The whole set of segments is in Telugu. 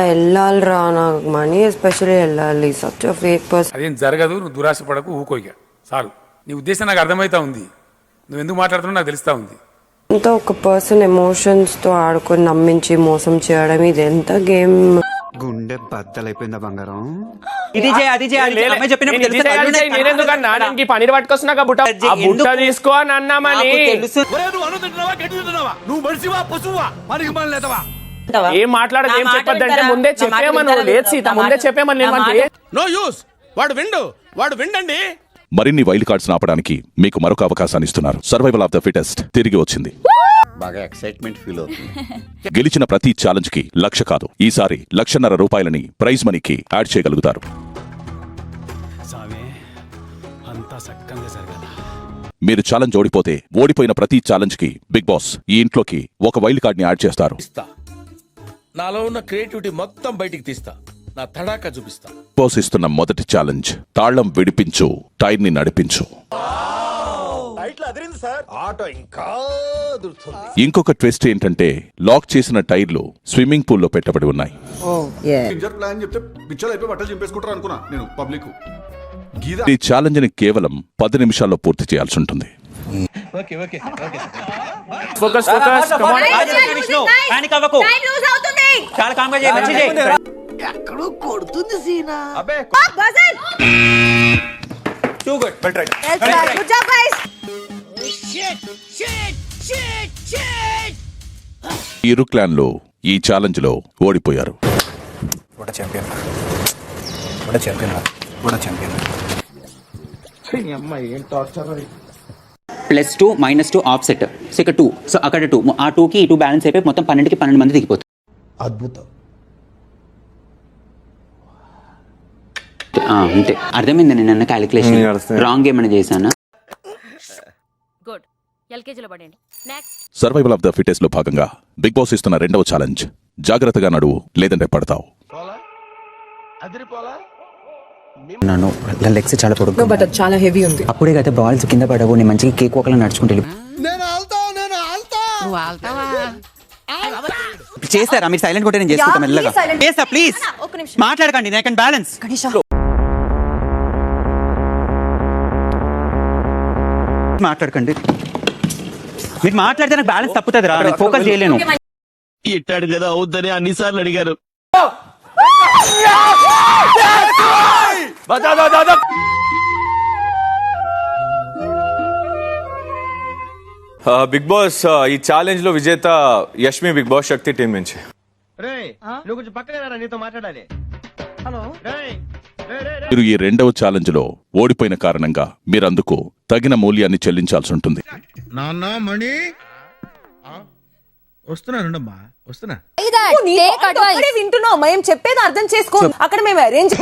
వెళ్ళాలిరా, నాకు మనీ ఎస్పెషల్లీ వెళ్ళాలి. Such a fake person. అదేం జరగదు, నువ్వు దురాశ పడకు, ఊకోయిక చాలు. నీ ఉద్దేశం నాకు అర్థమవుతా ఉంది, నువ్వు ఎందుకు మాట్లాడుతున్నావు నాకు తెలుస్తా ఉంది. అంతా ఒక పర్సన్ ఎమోషన్స్తో ఆడుకొని నమ్మించి మోసం చేయడం, ఇది ఎంత గేమ్. గుండె బద్దలైపోయిందా బంగారం? ఇది పన్నీర్ పట్టుకొస్తున్నా బుట్ట తీసుకో అని అన్నామని. ఏం మాట్లాడదు, ఏం చెప్పొద్దంటే ముందే చెప్పేమను. లేదు సీత, ముందే చెప్పేమని. నో యూస్, వాడు విండండి. మరిన్ని వైల్డ్ కార్డ్స్ ఆపడానికి మీకు మరొక అవకాశాన్ని ఇస్తున్నారు. సర్వైవల్ ఆఫ్ ద ఫిటెస్ట్ తిరిగి వచ్చింది. బాగా ఎక్సైట్మెంట్ ఫీల్ అవుతుంది. గెలిచిన ప్రతి ఛాలెంజ్ కి 1,00,000 కాదు, ఈసారి 1,50,000 రూపాయలని ప్రైజ్ మనీకి యాడ్ చేయగలుగుతారు. మీరు ఛాలెంజ్ ఓడిపోతే ఓడిపోయిన ప్రతి ఛాలెంజ్ కి బిగ్ బాస్ ఈ ఇంట్లోకి ఒక వైల్డ్ కార్డ్ ని యాడ్ చేస్తారు. నాలో ఉన్న క్రియేటివిటీ మొత్తం బయటికి తీస్తా, నా తడాకా చూపిస్తా. బాస్ ఇస్తున్న మొదటి ఛాలెంజ్, తాళం విడిపించు, టైర్ ని నడిపించు. ఇంకొక ట్విస్ట్ ఏంటంటే, లాక్ చేసిన టైర్లు స్విమ్మింగ్ పూల్ లో పెట్టబడి ఉన్నాయి. ఈ ఛాలెంజ్ ని కేవలం 10 నిమిషాల్లో పూర్తి చేయాల్సి ఉంటుంది. ఇరు క్లాన్లు ఈ ఛాలెంజ్ లో ఓడిపోయారు. +2 -2 ఆఫ్సెట్. సో ఇక్కడ 2, సో అక్కడ 2, ఆ 2కి ఇటు బ్యాలెన్స్ అయిపోయి మొత్తం 12కి 12 మంది దిగిపోతారు. అద్భుతం. అంతే, అర్థమైంది. నేను క్యాలిక్యులేషన్ రాంగ్ ఏమైనా చేశానా? సర్వైవల్ ఆఫ్ ద ఫిటెస్ట్ లో భాగంగా బిగ్ బాస్ ఇస్తున్న రెండవ ఛాలెంజ్, జాగ్రత్తగా నడువు లేదంటే పడతావు. లెగ్స్ చాలా పొడుగు, బట్ చాలా హెవీ ఉంది. అప్పుడే కదా బాల్స్ కింద పడవు. నేను మంచిగా కేక్ ఒకలా నడుచుకుంటే చేస్తారా మీరు? సైలెంట్ కొట్టే నేను చేసుకుంటా మెల్లగా. చేస్తా, ప్లీజ్ మాట్లాడకండి. నేను కెన్ బ్యాలెన్స్. మాట్లాడకండి. మీరు మాట్లాడితే నాకు బ్యాలెన్స్ తప్పుతుంది రా, నేను ఫోకస్ చేయలేను. ఇట్టాడు కదా అవుద్దని అన్నిసార్లు అడిగారు. బిగ్ బాస్ ఈ ఛాలెంజ్ లో విజేత యష్మి, బిగ్ బాస్ శక్తి టీం నుంచి. నువ్వు కొంచెం పక్కన నీతో మాట్లాడాలి. హలో, మీరు ఈ రెండవ ఛాలెంజ్ లో ఓడిపోయిన కారణంగా మీరందుకు తగిన మూల్యాన్ని చెల్లించాల్సి ఉంటుంది. నాన్న మణి వస్తున్నానుండమ్మా, వస్తున్నా. వింటున్నావు, మేము చెప్పేది అర్థం చేసుకో. అక్కడ మేము అరేంజ్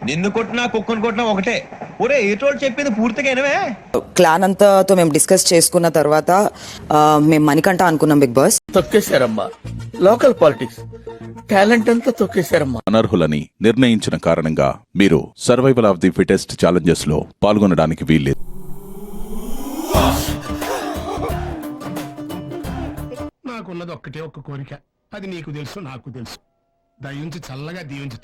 నిన్ను కొట్టినా కుక్కను కొట్టినా ఒకటే. ఒరే ఏటోళ్ళు చెప్పింది పూర్తిగా వినవే. క్లాన్ అంతాతో మేము డిస్కస్ చేసుకున్న తర్వాత మేము మణికంఠ అనుకున్నాం. బిగ్ బాస్ తొక్కేశారమ్మా, లోకల్ పాలిటిక్స్ టాలెంట్ అంతా తొక్కేశారమ్మా. అనర్హులని నిర్ణయించిన కారణంగా మీరు survival of the fittest challenges లో పాల్గొనడానికి వీల్లేదు. నాకున్నది ఒక్కటే ఒక్క కోరిక, అది నీకు తెలుసు నాకు తెలుసు. దయించి చల్లగా దీవించు.